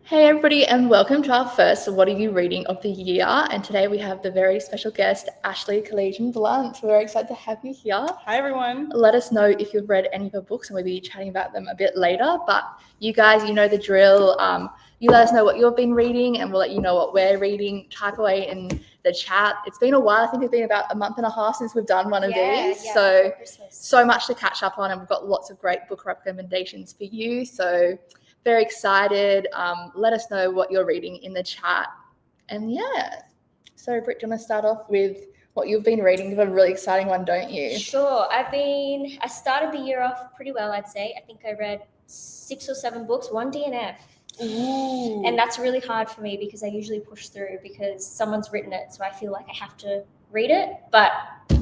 Hey everybody, and welcome to our first What Are You Reading of the Year. And today we have the very special guest, Ashley Kalagian. We're very excited to have you here. Hi everyone. Let us know if you've read any of her books, and we'll be chatting about them a bit later. But you guys, you know the drill. You let us know what you've been reading, and we'll let you know what we're reading. Type away in the chat. It's been a while. I think it's been about a month and a half since we've done one of these. So much to catch up on, and we've got lots of great book recommendations for you. So very excited. Let us know what you're reading in the chat. And yeah, so Britt, do you want to start off with what you've been reading? You have a really exciting one, don't you? Sure. I started the year off pretty well, I'd say. I think I read 6 or 7 books, 1 DNF. Ooh. And that's really hard for me because I usually push through because someone's written it, so I feel like I have to read it. But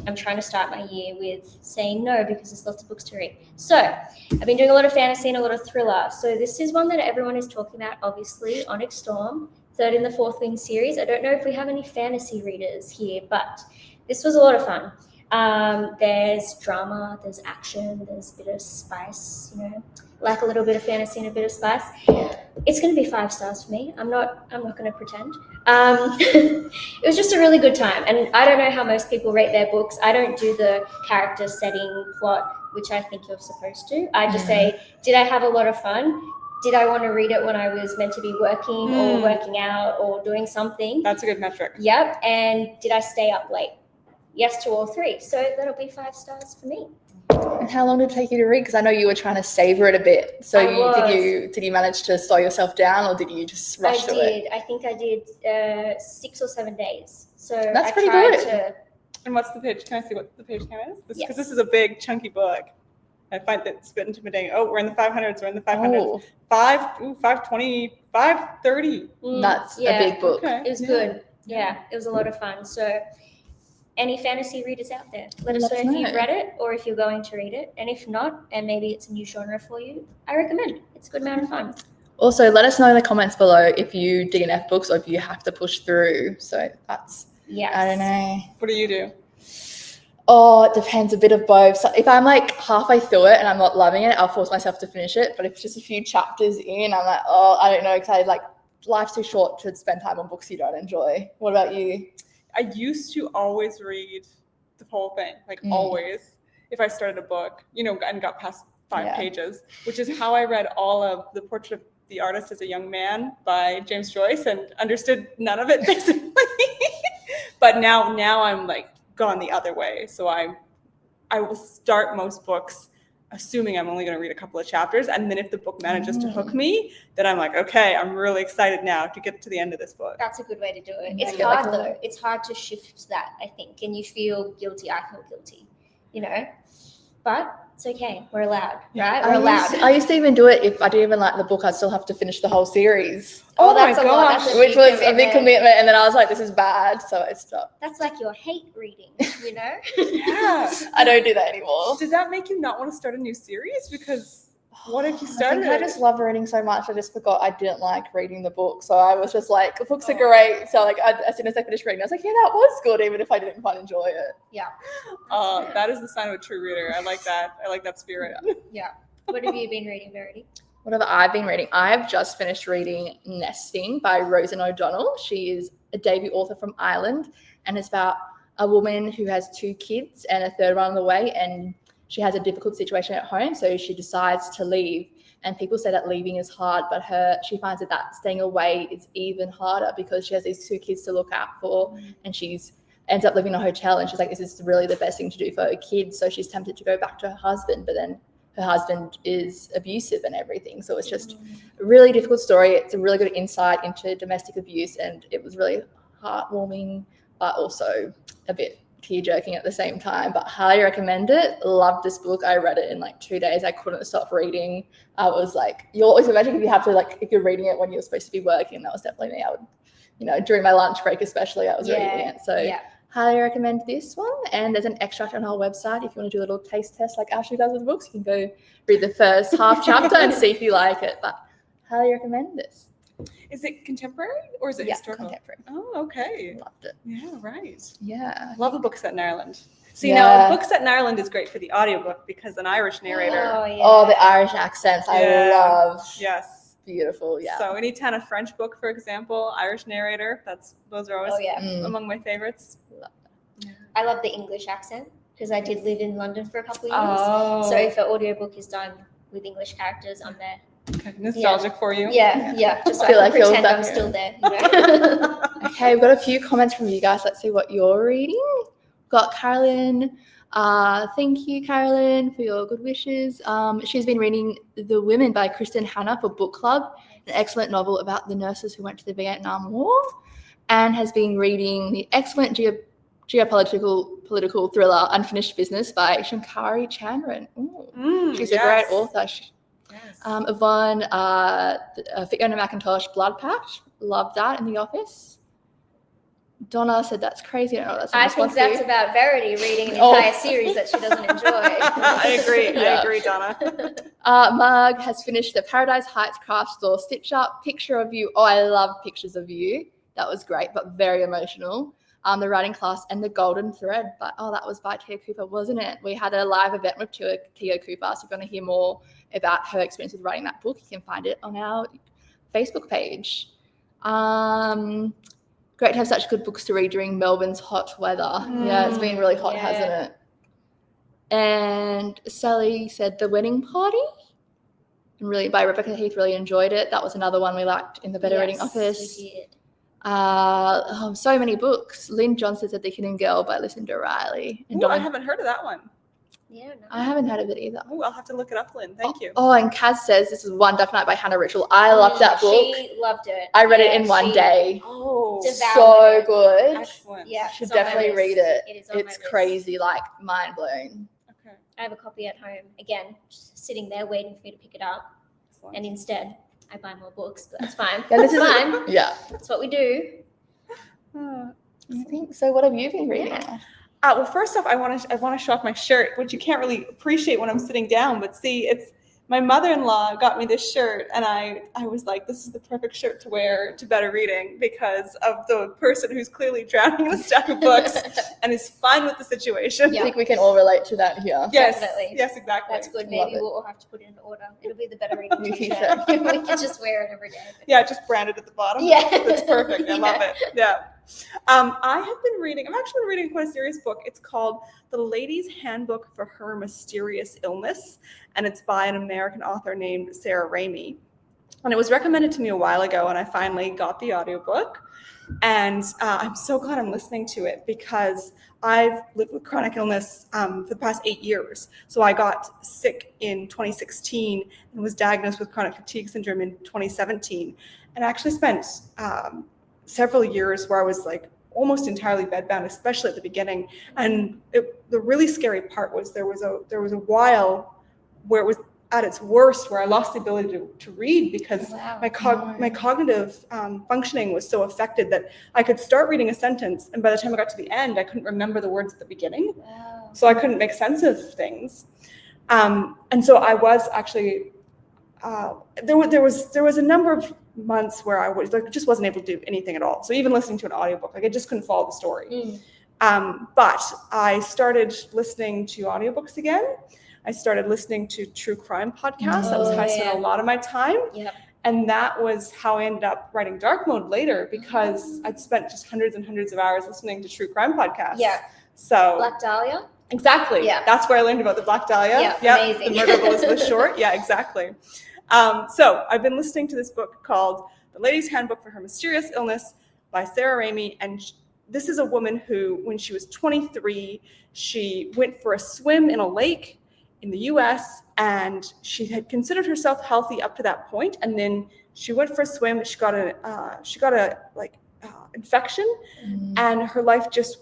I'm trying to start my year with saying no because there's lots of books to read. So I've been doing a lot of fantasy and a lot of thriller. So this is one that everyone is talking about, obviously, Onyx Storm, third in the Fourth Wing series. I don't know if we have any fantasy readers here, but this was a lot of fun. There's drama, there's action, there's a bit of spice, like a little bit of fantasy and a bit of spice. It's going to be 5 stars for me. I'm not going to pretend. It was just a really good time. And I don't know how most people rate their books. I don't do the character setting plot, which I think you're supposed to. I just say, did I have a lot of fun? Did I want to read it when I was meant to be working or working out or doing something? That's a good metric. Yep. And did I stay up late? Yes to all 3. So that'll be 5 stars for me. And how long did it take you to read? Because I know you were trying to savor it a bit. So did you manage to slow yourself down, or did you just rush through it? I think I did 6 or 7 days. So that's pretty good. And what's the page? Can I see what the page count is? Because Yes. this is a big, chunky book. I find that it's a bit intimidating. Oh, we're in the 500s. We're in the 500s. 520, 530. That's a big book. Okay. It was good. Yeah, it was a lot of fun. So any fantasy readers out there, let us know if you've read it or if you're going to read it. And if not, and maybe it's a new genre for you, I recommend. It's a good amount of fun. Also, let us know in the comments below if you DNF books or if you have to push through. So that's, I don't know. What do you do? Oh, it depends, a bit of both. So if I'm like halfway through it and I'm not loving it, I'll force myself to finish it. But if it's just a few chapters in, I'm like, I don't know, because life's too short to spend time on books you don't enjoy. What about you? I used to always read the whole thing, always, if I started a book, and got past 5 pages, which is how I read all of The Portrait of the Artist as a Young Man by James Joyce and understood none of it, basically. But now I'm gone the other way. So I will start most books assuming I'm only going to read a couple of chapters. And then if the book manages to hook me, then I'm like, okay, I'm really excited now to get to the end of this book. That's a good way to do it. It's hard though. It's hard to shift that, I think. And you feel guilty. I feel guilty, but it's okay. We're allowed, right? We're allowed. I used to even do it. If I didn't even like the book, I'd still have to finish the whole series. Oh that's my gosh. Which was a big commitment. And then I was like, this is bad. So I stopped. That's like your hate reading, Yeah. I don't do that anymore. Did that make you not want to start a new series? Because what if you started? I just love reading so much. I just forgot I didn't like reading the book. So I was just like, the books are great. So as soon as I finished reading, I was like, yeah, that was good, even if I didn't quite enjoy it. Yeah. That is the sign of a true reader. I like that. I like that spirit. Yeah. What have you been reading, Verity? What have I been reading? I've just finished reading Nesting by Roisín O'Donnell. She is a debut author from Ireland, and it's about a woman who has 2 kids and a third one on the way, and she has a difficult situation at home, so she decides to leave. And people say that leaving is hard, but she finds that staying away is even harder because she has these 2 kids to look out for, and ends up living in a hotel, and she's like, this is really the best thing to do for her kids. So she's tempted to go back to her husband, but then her husband is abusive and everything. So it's just a really difficult story. It's a really good insight into domestic abuse, and it was really heartwarming, but also a bit tear-jerking at the same time. But highly recommend it. Loved this book. I read it in 2 days. I couldn't stop reading. I was like, you always imagine if you're reading it when you're supposed to be working. That was definitely me. I would, during my lunch break especially, I was reading it. So highly recommend this one. And there's an extract on our website. If you want to do a little taste test like Ashley does with books, you can go read the first half chapter and see if you like it. But highly recommend this. Is it contemporary or is it historical? Contemporary. Oh, okay. Loved it. Yeah, right. Yeah. Love a book set in Ireland. See, now a book set in Ireland is great for the audiobook because an Irish narrator. Oh, yeah. Oh, the Irish accents. I love. Yes. beautiful. Yeah. So anytime a French book, for example, Irish narrator, those are always among my favorites. I love the English accent because I did live in London for a couple of years. Oh. So if an audiobook is done with English characters, I'm there. Okay. Nostalgic for you? Yeah. Just so Feel I can like you're pretend I'm back still here. there. Okay, we've got a few comments from you guys. Let's see what you're reading. We've got Carolyn. Thank you, Carolyn, for your good wishes. She's been reading The Women by Kristen Hanna for book club, an excellent novel about the nurses who went to the Vietnam War, and has been reading the excellent geopolitical thriller Unfinished Business by Shankari Chandran. She's a great author. Yvonne, Fiona McIntosh, Blood Pact. Love that in The Office. Donna said that's crazy. I don't know what that's I think that's about Verity reading an entire series that she doesn't enjoy. I agree, Donna. Marg has finished the Paradise Heights craft store stitch up picture of you. Oh, I love pictures of you. That was great, but very emotional. The writing class and the golden thread. But that was by Tia Cooper, wasn't it? We had a live event with Tia Cooper. So if you want to hear more about her experience with writing that book, you can find it on our Facebook page. Great to have such good books to read during Melbourne's hot weather. Yeah, it's been really hot, hasn't it? And Sally said The Wedding Party. And really, by Rebecca Heath, really enjoyed it. That was another one we liked in the Better Reading Office. We did. So many books. Lynn Johnson said The Hidden Girl by Lucinda Riley. And I haven't heard of that one. Yeah, no. I haven't heard of it either. Oh, I'll have to look it up, Lynn. Thank you. Oh, and Kaz says this is One Dark Night by Hannah Ritual. I loved that book. She loved it. I read it in one day. Oh, so good. Excellent. Yeah, should definitely read it. It's crazy, like mind blowing. Okay. I have a copy at home. Again, just sitting there waiting for you to pick it up. Excellent. And instead, I buy more books, but that's fine. That's fine. Yeah. That's what we do. I think so. What have you been reading? Yeah. Well, first off, I want to show off my shirt, which you can't really appreciate when I'm sitting down. But see, it's my mother-in-law got me this shirt, and I was like, this is the perfect shirt to wear to Better Reading because of the person who's clearly drowning in a stack of books and is fine with the situation. I think we can all relate to that here. Yes, definitely. Yes, exactly. That's good. Maybe we'll all have to put it in order. It'll be the Better Reading t-shirt. We can just wear it every day. Yeah, just branded at the bottom. Yeah. That's perfect. I love it. Yeah. I'm actually been reading quite a serious book. It's called The Lady's Handbook for Her Mysterious Illness, and it's by an American author named Sarah Raimi. And it was recommended to me a while ago, and I finally got the audiobook. And I'm so glad I'm listening to it because I've lived with chronic illness for the past 8 years. So I got sick in 2016 and was diagnosed with chronic fatigue syndrome in 2017. And I actually spent several years where I was like almost entirely bedbound, especially at the beginning. And the really scary part was there was a while where it was at its worst, where I lost the ability to read because my cognitive functioning was so affected that I could start reading a sentence, and by the time I got to the end, I couldn't remember the words at the beginning. So I couldn't make sense of things. And so I was actually there was a number of months where I was like, just wasn't able to do anything at all. So even listening to an audiobook, like I just couldn't follow the story. But I started listening to audiobooks again. I started listening to true crime podcasts. That was how I spent a lot of my time. Yep. And that was how I ended up writing Dark Mode later, because I'd spent just hundreds and hundreds of hours listening to true crime podcasts. Yeah. So Black Dahlia. Exactly. Yeah. That's where I learned about the Black Dahlia. Yeah. Amazing. The murder of Elizabeth Short. Yeah, exactly. So I've been listening to this book called The Lady's Handbook for Her Mysterious Illness by Sarah Raimi. And this is a woman who, when she was 23, she went for a swim in a lake in the US, and she had considered herself healthy up to that point. And then she went for a swim. She got a infection, and her life just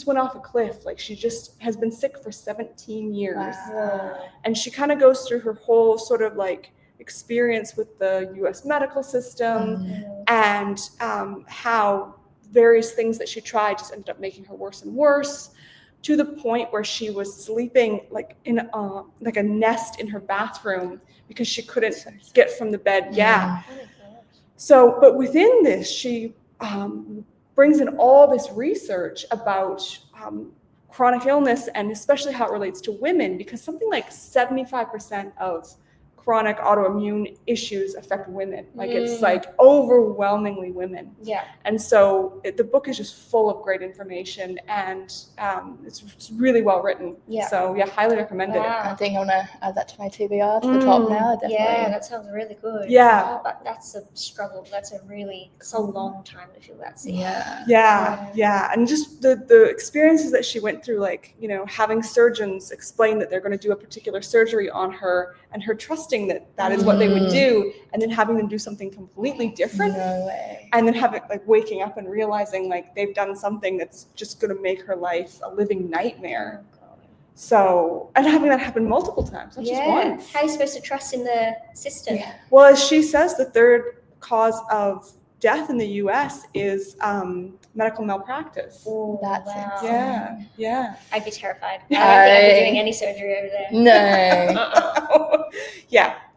went off a cliff. Like, she just has been sick for 17 years. Wow. And she kind of goes through her whole sort of like experience with the US medical system and how various things that she tried just ended up making her worse and worse, to the point where she was sleeping like in a nest in her bathroom because she couldn't get from the bed. Yeah. So, but within this, she brings in all this research about chronic illness, and especially how it relates to women, because something like 75% of chronic autoimmune issues affect women. Like it's like overwhelmingly women. Yeah. And so the book is just full of great information, and it's really well written. Yeah. So yeah, highly recommend it. I think I'm gonna add that to my TBR to the top now. Definitely. Yeah, that sounds really good. Yeah. But that's a struggle. It's a long time to feel that sick. Yeah. And just the experiences that she went through, like, you know, having surgeons explain that they're going to do a particular surgery on her, and her trusting that is what they would do, and then having them do something completely different. No way. And then having, like, waking up and realizing, like, they've done something that's just going to make her life a living nightmare. So, and having that happen multiple times, not just once. How are you supposed to trust in the system? Yeah. Well, as she says, the third cause of death in the U.S. is medical malpractice. Oh, That's wow. Yeah. I'd be terrified. I don't think I'd be doing any surgery over there. No.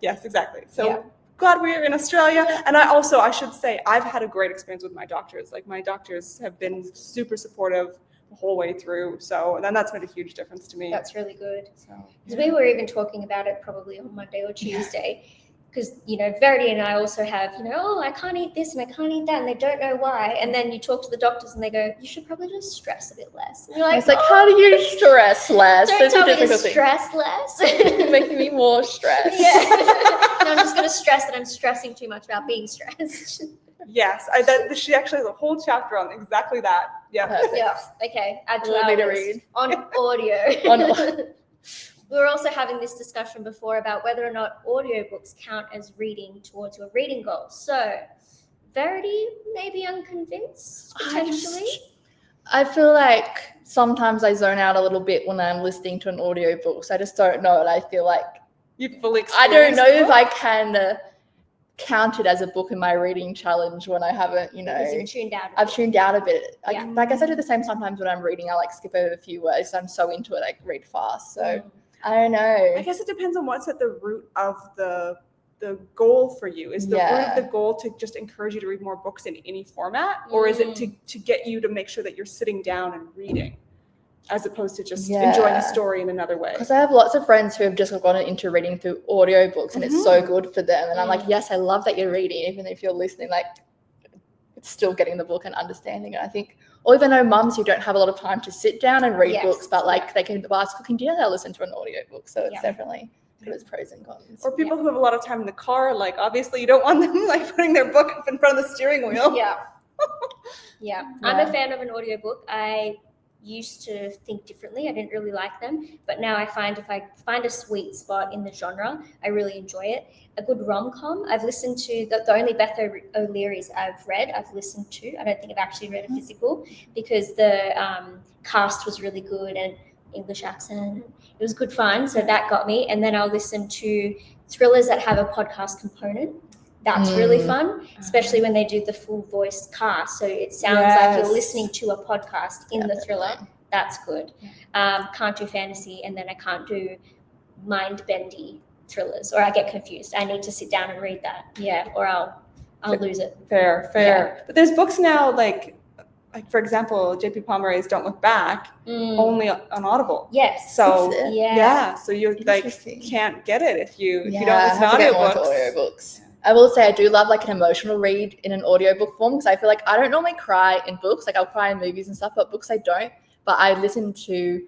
Yes, exactly. So glad we're in Australia. And I should say, I've had a great experience with my doctors. Like, my doctors have been super supportive the whole way through. So, and then that's made a huge difference to me. That's really good. So, Because we were even talking about it probably on Monday or Tuesday. Because, you know, Verity and I also have, you know, oh, I can't eat this and I can't eat that, and they don't know why. And then you talk to the doctors and they go, you should probably just stress a bit less. And you're like, It's like, how do you stress less? Don't That's tell a me to difficult thing. stress less. You're making me more stressed. Yeah. No, I'm just going to stress that I'm stressing too much about being stressed. yes, she actually has a whole chapter on exactly that. Yeah. Perfect. Yeah. Okay. Add to We'll our need to list. read. On audio. We were also having this discussion before about whether or not audiobooks count as reading towards your reading goals. So, Verity may be unconvinced, potentially. I feel like sometimes I zone out a little bit when I'm listening to an audiobook. So I just don't know. And I feel like You fully I don't know if experienced I can count it as a book in my reading challenge when I haven't, you know. Because you've tuned out. I've tuned out a bit. Yeah. I guess I do the same sometimes when I'm reading. I like skip over a few words. I'm so into it, I read fast. So I don't know. I guess it depends on what's at the root of the goal for you. Is the root of the goal to just encourage you to read more books in any format, or is it to get you to make sure that you're sitting down and reading, as opposed to just enjoying a story in another way? Because I have lots of friends who have just gotten into reading through audiobooks, and it's so good for them. And I'm like, yes, I love that you're reading, even if you're listening. Like, it's still getting the book and understanding it. I think, or even though mums who don't have a lot of time to sit down and read books, but like they can, whilst cooking dinner, they'll listen to an audiobook. So it's definitely got its pros and cons. Or people who have a lot of time in the car, like, obviously you don't want them like putting their book up in front of the steering wheel. Yeah. I'm a fan of an audiobook. I used to think differently. I didn't really like them, but now I find if I find a sweet spot in the genre, I really enjoy it. A good rom-com. I've listened to the only Beth O'Leary's I've read. I've listened to. I don't think I've actually read a physical, because the cast was really good and English accent. It was good fun, so that got me. And then I'll listen to thrillers that have a podcast component. That's really fun, especially when they do the full voice cast. So it sounds like you're listening to a podcast in the thriller. That's good. Can't do fantasy, and then I can't do mind-bendy thrillers, or I get confused. I need to sit down and read that. Yeah, or I'll lose it. Fair. Yeah. But there's books now, like for example, J.P. Pomeroy's Don't Look Back, only on Audible. Yes. So so you like can't get it if you don't listen to audiobooks. I will say I do love like an emotional read in an audiobook form, because I feel like I don't normally cry in books. Like, I'll cry in movies and stuff, but books I don't. But I listen to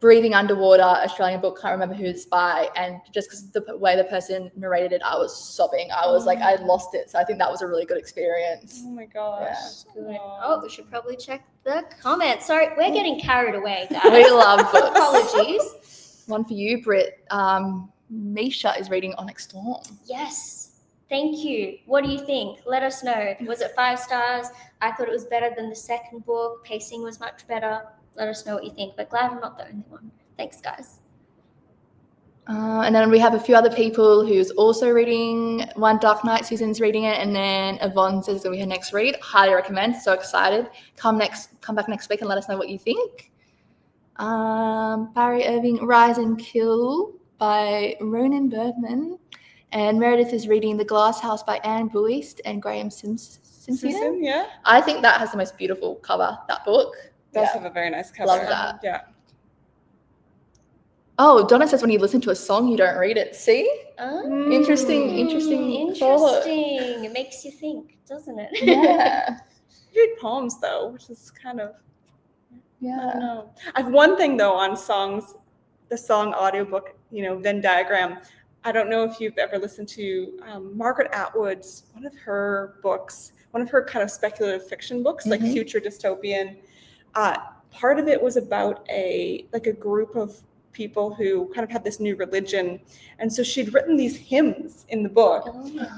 Breathing Underwater, Australian book, can't remember who it's by, and just because the way the person narrated it, I was sobbing. I was like, I lost it. So I think that was a really good experience. Oh my gosh. Yeah. Good. Oh, we should probably check the comments. Sorry, we're getting carried away, guys. We love books. Apologies. One for you, Britt. Misha is reading Onyx Storm. Yes. Thank you. What do you think? Let us know. Was it 5 stars? I thought it was better than the second book. Pacing was much better. Let us know what you think. But glad I'm not the only one. Thanks, guys. And then we have a few other people who's also reading One Dark Night. Susan's reading it, and then Yvonne says it's gonna be her next read. Highly recommend. So excited. Come back next week and let us know what you think. Barry Irving, Rise and Kill by Ronan Bergman. And Meredith is reading The Glass House by Anne Buist and Graham Simpson. Yeah. I think that has the most beautiful cover, that book. It does have a very nice cover. Love that. Yeah. Oh, Donna says when you listen to a song, you don't read it. See? Interesting thought. Interesting. It makes you think, doesn't it? Yeah. You read poems though, which is kind of, I don't Yeah. know. I've one thing though on songs, the song audiobook, Venn diagram. I don't know if you've ever listened to Margaret Atwood's, one of her books, one of her kind of speculative fiction books, like future dystopian. Part of it was about a group of people who kind of had this new religion, and so she'd written these hymns in the book.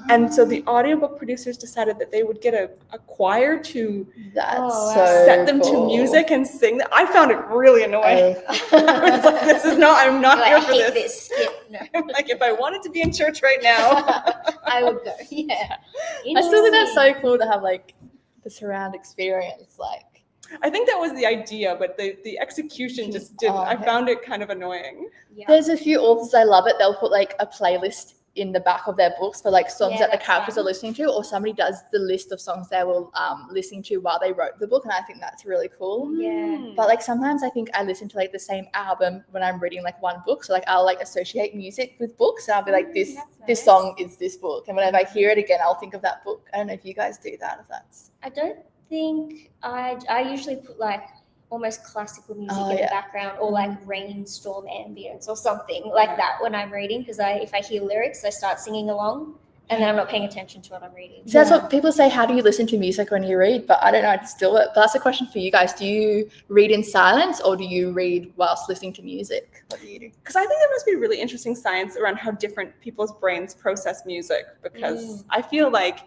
And so the audiobook producers decided that they would get a choir to set them to music and sing them. I found it really annoying. I was like, I'm not here for this. No. Like, if I wanted to be in church right now, I would go. Yeah. I still think that's so cool to have like the surround experience. Like, I think that was the idea, but the execution just didn't. I found it kind of annoying. Yeah. There's a few authors I love it. They'll put like a playlist in the back of their books for like songs that the characters are listening to, or somebody does the list of songs they will listen to while they wrote the book, and I think that's really cool. Yeah. But like sometimes I think I listen to like the same album when I'm reading like one book, so like I'll like associate music with books, and I'll be like this song is this book, and whenever I hear it again, I'll think of that book. I don't know if you guys do that. If that's I don't think I usually put like almost classical music in the background, or like rainstorm ambience or something like that when I'm reading, because if I hear lyrics, I start singing along, and then I'm not paying attention to what I'm reading. So that's what people say. How do you listen to music when you read? But I don't know. I just do it. But that's a question for you guys. Do you read in silence, or do you read whilst listening to music? What do you do? Because I think there must be really interesting science around how different people's brains process music, because I feel like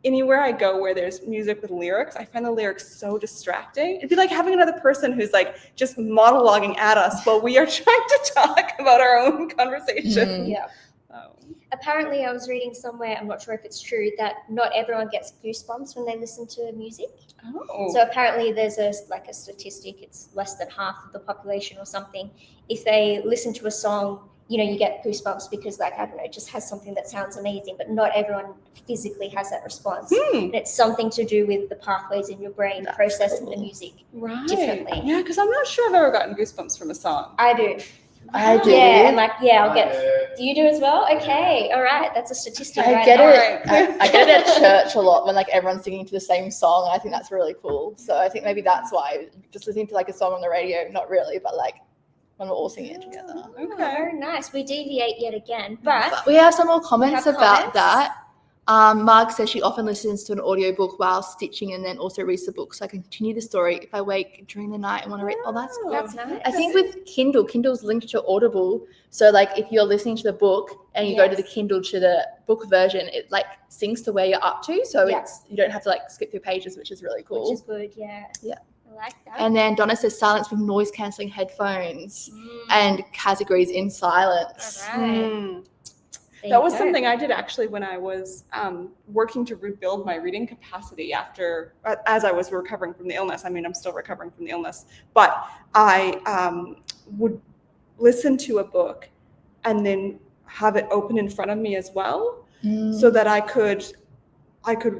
anywhere I go where there's music with lyrics, I find the lyrics so distracting. It'd be like having another person who's like just monologuing at us while we are trying to talk about our own conversation. Yeah. Apparently, I was reading somewhere, I'm not sure if it's true, that not everyone gets goosebumps when they listen to music. So apparently there's a statistic, it's less than half of the population or something. If they listen to a song, you get goosebumps because, like, I don't know, it just has something that sounds amazing, but not everyone physically has that response. And it's something to do with the pathways in your brain processing the music differently. Yeah, because I'm not sure I've ever gotten goosebumps from a song. I do. I do. Yeah, and I'll get. Do you do as well? Okay, all right. That's a statistic. I get it. I get it at church a lot when like everyone's singing to the same song. I think that's really cool. So I think maybe that's why just listening to like a song on the radio, not really, but like when we're all singing it together. Okay, very nice. We deviate yet again, but we have some more comments about that. Marg says she often listens to an audiobook while stitching and then also reads the book, so I can continue the story if I wake during the night and want to read. Oh, that's cool. That's nice. I think with Kindle's linked to Audible, so like if you're listening to the book and you go to the Kindle to the book version, it like syncs to where you're up to, so it's you don't have to like skip through pages, which is really cool. Which is good, yeah. I like that. And then Donna says silence with noise cancelling headphones, and Kaz agrees in silence. All right. That was something I did actually when I was working to rebuild my reading capacity as I was recovering from the illness. I mean, I'm still recovering from the illness, but I would listen to a book and then have it open in front of me as well, so that I could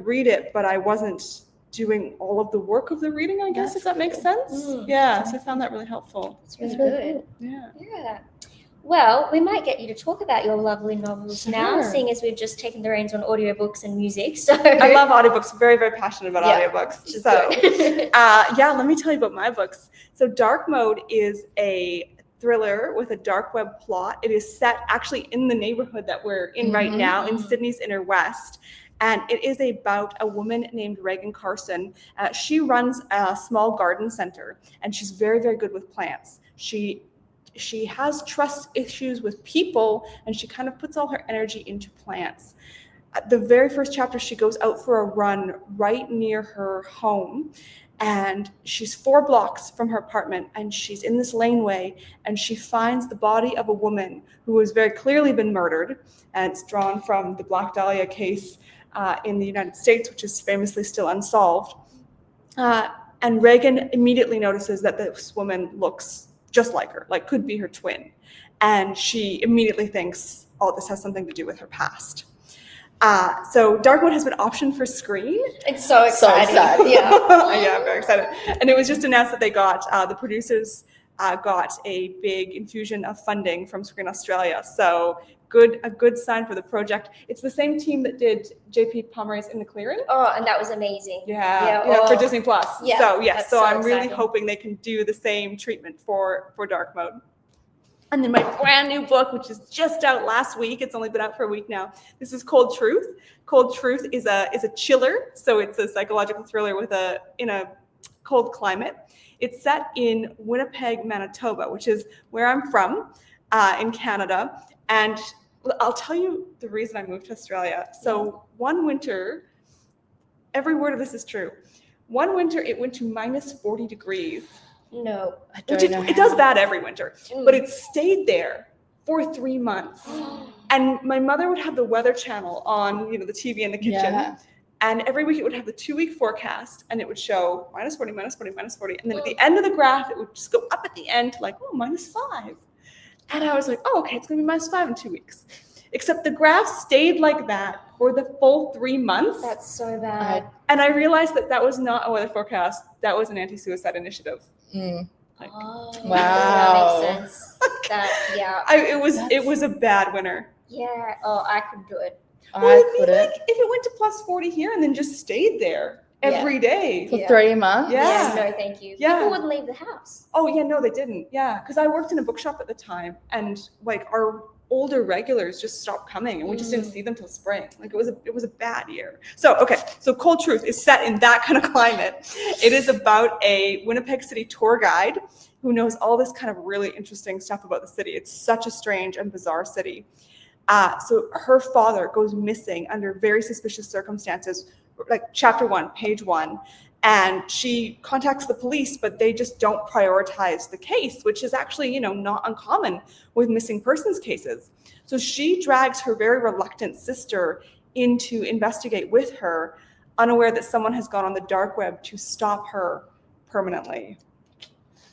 read it, but I wasn't doing all of the work of the reading, I guess, if that makes sense. Yeah, so I found that really helpful. It's really good. Yeah. Well, we might get you to talk about your lovely novels now, seeing as we've just taken the reins on audiobooks and music. So I love audiobooks, very, very passionate about audiobooks. So let me tell you about my books. So Dark Mode is a thriller with a dark web plot. It is set actually in the neighborhood that we're in right now, in Sydney's inner west. And it is about a woman named Reagan Carson. She runs a small garden center, and she's very, very good with plants. She has trust issues with people, and she kind of puts all her energy into plants. At the very first chapter, she goes out for a run right near her home, and she's 4 blocks from her apartment, and she's in this laneway, and she finds the body of a woman who has very clearly been murdered, and it's drawn from the Black Dahlia case in the United States, which is famously still unsolved. And Reagan immediately notices that this woman looks just like her, like could be her twin. And she immediately thinks, oh, this has something to do with her past. So Dark Mode has been optioned for screen. It's so exciting. Yeah, I'm very excited. And it was just announced that they got the producers got a big infusion of funding from Screen Australia. So a good sign for the project. It's the same team that did J.P. Pomeroy's In the Clearing. Oh, and that was amazing. Yeah, for Disney Plus. Yeah, so yes, so I'm really exciting. hoping they can do the same treatment for dark mode. And then my brand new book, which is just out last week. It's only been out for a week now. This is Cold Truth. Cold Truth is a chiller, so it's a psychological thriller in a cold climate. It's set in Winnipeg, Manitoba, which is where I'm from, in Canada. And I'll tell you the reason I moved to Australia. So one winter, every word of this is true. One winter, it went to minus 40 degrees. No. I don't know. It does that every winter, but it stayed there for 3 months. And my mother would have the Weather Channel on, the TV in the kitchen. Yeah. And every week it would have the 2-week forecast, and it would show minus 40, minus 40, minus 40. And then at the end of the graph, it would just go up at the end to like, minus 5. And I was like, okay, it's going to be minus 5 in 2 weeks. Except the graph stayed like that for the full 3 months. That's so bad. And I realized that was not a weather forecast. That was an anti-suicide initiative. Like, wow. Wow. That makes sense. It was a bad winter. Yeah. Oh, I could do it. I couldn't. Like, if it went to plus 40 here and then just stayed there every day. For 3 months? Yeah. No, thank you. Yeah. People wouldn't leave the house. Oh, yeah, no, they didn't. Yeah, because I worked in a bookshop at the time, and like our older regulars just stopped coming, and we just didn't see them till spring. Like it was a bad year. So Cold Truth is set in that kind of climate. It is about a Winnipeg City tour guide who knows all this kind of really interesting stuff about the city. It's such a strange and bizarre city. So her father goes missing under very suspicious circumstances, like chapter 1, page 1. And she contacts the police, but they just don't prioritize the case, which is actually, not uncommon with missing persons cases. So she drags her very reluctant sister in to investigate with her, unaware that someone has gone on the dark web to stop her permanently.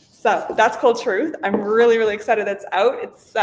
So that's Cold Truth. I'm really, really excited that's out. It's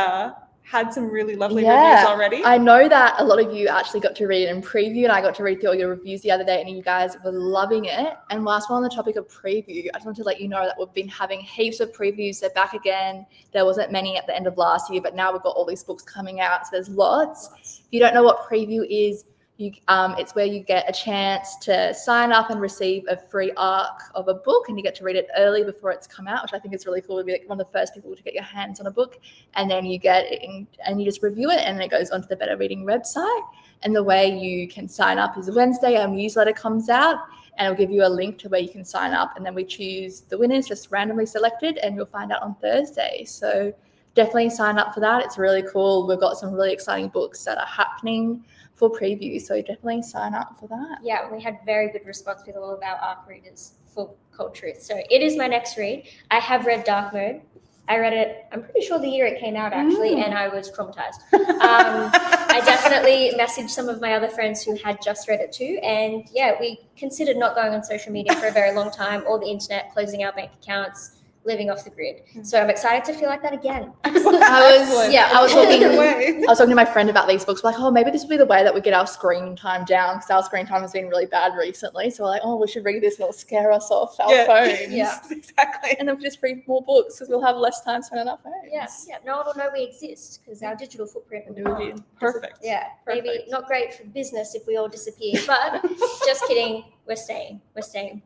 had some really lovely reviews already. I know that a lot of you actually got to read it in preview, and I got to read through all your reviews the other day, and you guys were loving it. And whilst we're on the topic of preview, I just want to let you know that we've been having heaps of previews. They're back again. There wasn't many at the end of last year, but now we've got all these books coming out, so there's lots. If you don't know what preview is, it's where you get a chance to sign up and receive a free arc of a book, and you get to read it early before it's come out, which I think is really cool. To be like one of the first people to get your hands on a book, and then you get it and you just review it, and then it goes onto the Better Reading website. And the way you can sign up is Wednesday, our newsletter comes out, and it'll give you a link to where you can sign up, and then we choose the winners, just randomly selected, and you'll find out on Thursday. So definitely sign up for that. It's really cool. We've got some really exciting books that are happening for preview, so definitely sign up for that. Yeah, we had very good response with all of our ARC readers for Cold Truth. So it is my next read. I have read Dark Mode. I read it, I'm pretty sure the year it came out actually, and I was traumatized. I definitely messaged some of my other friends who had just read it too, and we considered not going on social media for a very long time, or the internet, closing our bank accounts, living off the grid. So I'm excited to feel like that again. I was talking to my friend about these books. We're like, maybe this will be the way that we get our screen time down, because our screen time has been really bad recently. So we're like, we should read this and it'll scare us off our phones. Yeah, exactly. And then we'll just read more books because we'll have less time spent on our phones. Yeah. No one will know we exist because our digital footprint will be perfect. Yeah, perfect. Maybe not great for business if we all disappear, but just kidding. We're staying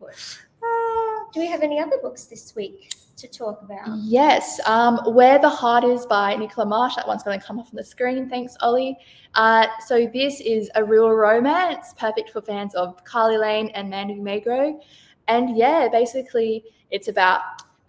put. Do we have any other books this week to talk about? Yes. Where the Heart Is by Nicola Marsh. That one's going to come up on the screen. Thanks, Ollie. So this is a real romance, perfect for fans of Carly Lane and Mandy Magro. And basically it's about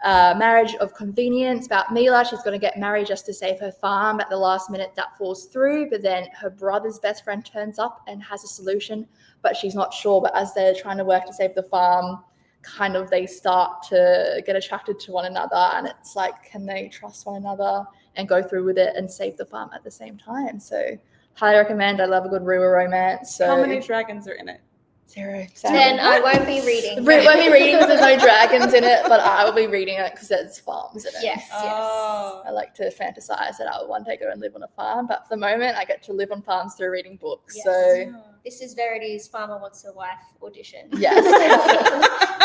marriage of convenience, about Mila. She's going to get married just to save her farm. At the last minute, that falls through, but then her brother's best friend turns up and has a solution, but she's not sure. But as they're trying to work to save the farm, kind of they start to get attracted to one another, and it's like, can they trust one another and go through with it and save the farm at the same time? So highly recommend. I love a good real romance. So how many dragons are in it? Zero. Then I won't be reading. Won't be reading because there's no dragons in it, but I will be reading it because there's farms in it. Yes, Oh. I like to fantasize that I will one day go and live on a farm, but for the moment I get to live on farms through reading books. Yes. So This is Verity's Farmer Wants a Wife audition. yes.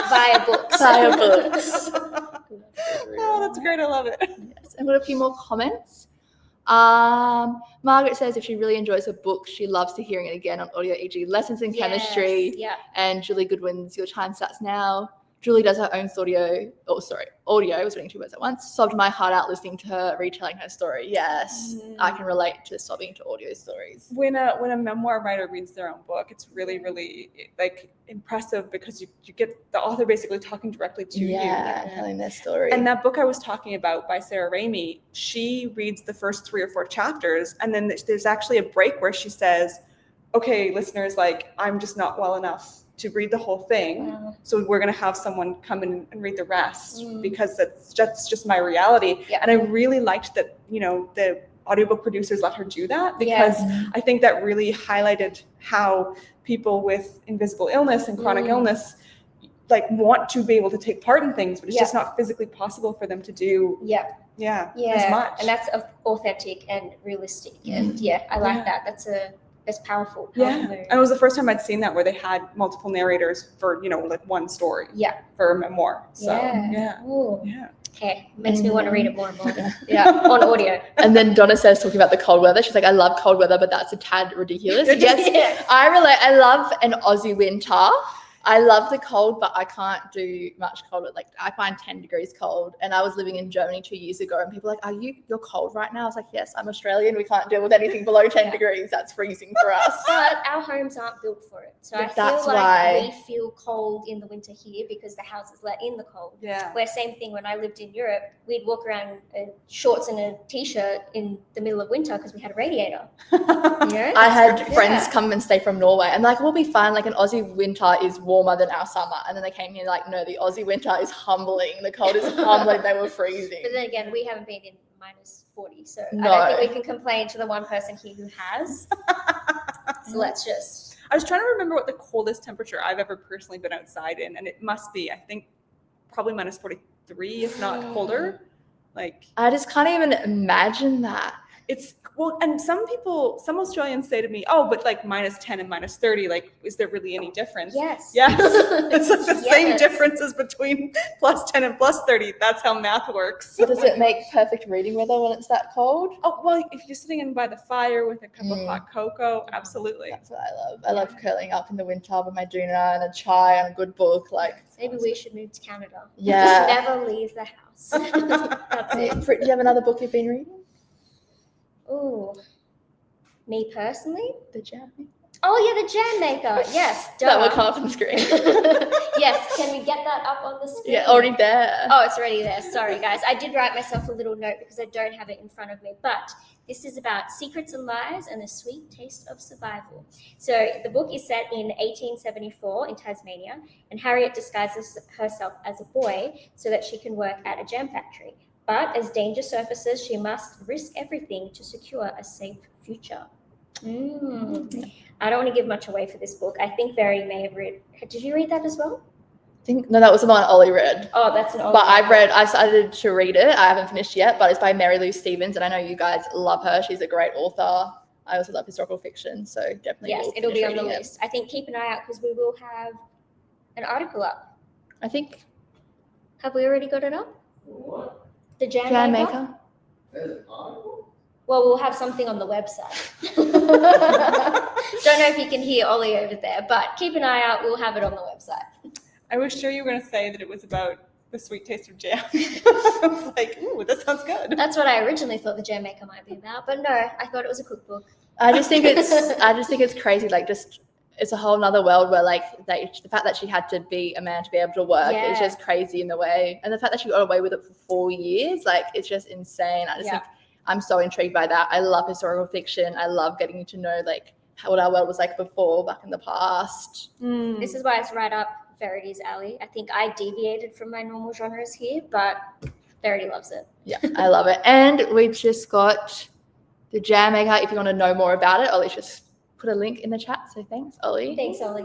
Via books. Via books. Oh, that's great. I love it. Yes. And we've got a few more comments. Margaret says if she really enjoys a book, she loves to hearing it again on audio, e.g. lessons in chemistry. Yeah. And Julie Goodwin's Your Time Starts Now. Julie does her own audio. I was reading two words at once. Sobbed my heart out listening to her retelling her story. Yes, I can relate to sobbing to audio stories. When a memoir writer reads their own book, it's really, really like impressive because you get the author basically talking directly to you. Telling their story. And that book I was talking about by Sarah Raimi, she reads the first 3 or 4 chapters, and then there's actually a break where she says, okay, listeners, like, I'm just not well enough to read the whole thing. Wow. So we're going to have someone come in and read the rest because that's just my reality. Yeah. And I really liked that, the audiobook producers let her do that because I think that really highlighted how people with invisible illness and chronic illness like want to be able to take part in things, but it's just not physically possible for them to do as much. And that's authentic and realistic. And I like that. That's powerful. Yeah. And it was the first time I'd seen that where they had multiple narrators for, like one story. Yeah. For a memoir. So Ooh. yeah. Okay. Makes me want to read it more and more. On audio. And then Donna says, talking about the cold weather, she's like, I love cold weather, but that's a tad ridiculous. Yes. I relate. I love an Aussie winter. I love the cold, but I can't do much cold. Like I find 10 degrees cold. And I was living in Germany 2 years ago and people are like, you're cold right now? I was like, yes, I'm Australian. We can't deal with anything below 10 degrees. That's freezing for us. But our homes aren't built for it. So I feel like we feel cold in the winter here because the houses let in the cold. Yeah. Where same thing when I lived in Europe, we'd walk around in shorts and a t-shirt in the middle of winter because we had a radiator. I had friends come and stay from Norway and like, we'll be fine. Like an Aussie winter is warmer than our summer. And then they came here like, no, the Aussie winter is humbling. The cold is humbling. They were freezing. But then again, we haven't been in minus 40. So I don't think we can complain to the one person here who has. So let's just. I was trying to remember what the coldest temperature I've ever personally been outside in. And it must be, I think, probably minus 43, if not colder. Like I just can't even imagine that. It's and some Australians say to me, oh, but like minus 10 and minus 30, like, is there really any difference? Yes. It's like the same differences between plus 10 and plus 30. That's how math works. So does it make perfect reading weather when it's that cold? Oh, well, if you're sitting in by the fire with a cup of hot cocoa, absolutely. That's what I love. I love curling up in the winter with my doona and a chai and a good book. Like maybe we should move to Canada. Yeah. Just never leave the house. That's it. Do you have another book you've been reading? Ooh, me personally? The Jam Maker. Oh yeah, the Jam Maker. Yes, that will come up on the screen. Yes, can we get that up on the screen? Yeah, already there. Oh, it's already there. Sorry, guys. I did write myself a little note because I don't have it in front of me. But this is about secrets and lies and the sweet taste of survival. So the book is set in 1874 in Tasmania, and Harriet disguises herself as a boy so that she can work at a jam factory. But as danger surfaces, she must risk everything to secure a safe future. I don't want to give much away for this book. I think Verity may have read. Did you read that as well? No, that was the one Ollie read. Oh, that's an Ollie. But I started to read it. I haven't finished yet, but it's by Mary Lou Stevens, and I know you guys love her. She's a great author. I also love historical fiction, so definitely. Yes, it'll be on the list. I think keep an eye out because we will have an article up. I think. Have we already got it up? What? The Jam Maker? Well, we'll have something on the website. Don't know if you can hear Ollie over there, but keep an eye out. We'll have it on the website. I was sure you were going to say that it was about the sweet taste of jam. I was like, ooh, that sounds good. That's what I originally thought the Jam Maker might be about, but no, I thought it was a cookbook. I just think it's crazy. Like it's a whole nother world where like the fact that she had to be a man to be able to work is just crazy in the way. And the fact that she got away with it for 4 years, like it's just insane. I just think I'm so intrigued by that. I love historical fiction. I love getting to know like what our world was like before, back in the past. This is why it's right up Verity's alley. I think I deviated from my normal genres here, but Verity loves it. Yeah, I love it. And we've just got the Jam Maker. If you want to know more about it, Ollie's just put a link in the chat. So thanks, Ollie. Thanks, Ollie.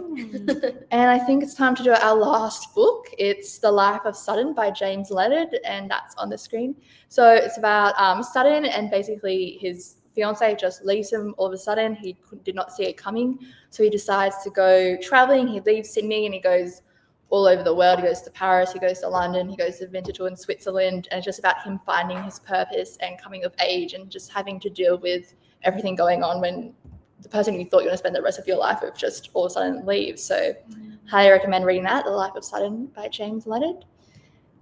And I think it's time to do our last book. It's The Life of Sutton by James Leonard, and that's on the screen. So it's about Sutton, and basically his fiance just leaves him all of a sudden. He did not see it coming. So he decides to go traveling. He leaves Sydney and he goes all over the world. He goes to Paris, he goes to London, he goes to Winterthur in Switzerland. And it's just about him finding his purpose and coming of age and just having to deal with everything going on when the person you thought you were going to spend the rest of your life with just all of a sudden leaves. So highly recommend reading that, The Life of Sutton by James Leonard.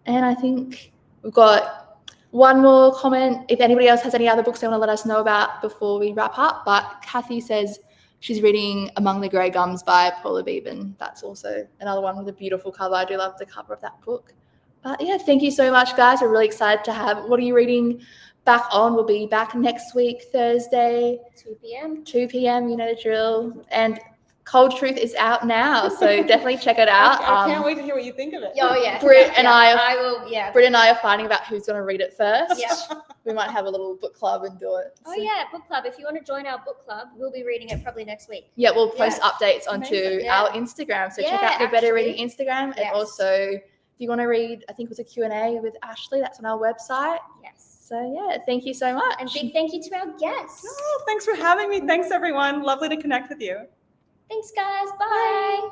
And I think we've got one more comment. If anybody else has any other books they want to let us know about before we wrap up. But Kathy says she's reading Among the Grey Gums by Paula Bevan. That's also another one with a beautiful cover. I do love the cover of that book. But yeah, thank you so much, guys. We're really excited to have What Are You Reading back on. We'll be back next week, Thursday. 2 p.m. 2 p.m., you know the drill. And Cold Truth is out now, so definitely check it out. I can't wait to hear what you think of it. Oh yeah. Britt and Britt and I are fighting about who's going to read it first. Yeah. We might have a little book club and do it. Oh yeah, book club. If you want to join our book club, we'll be reading it probably next week. Yeah, we'll post updates onto Amazing. our Instagram. So check Yeah, out the Better actually. Reading Instagram. Yes. And also, if you want to read, I think it was a Q&A with Ashley, that's on our website. Yes. So yeah, thank you so much. And big thank you to our guests. Oh, thanks for having me. Thanks, everyone. Lovely to connect with you. Thanks, guys. Bye.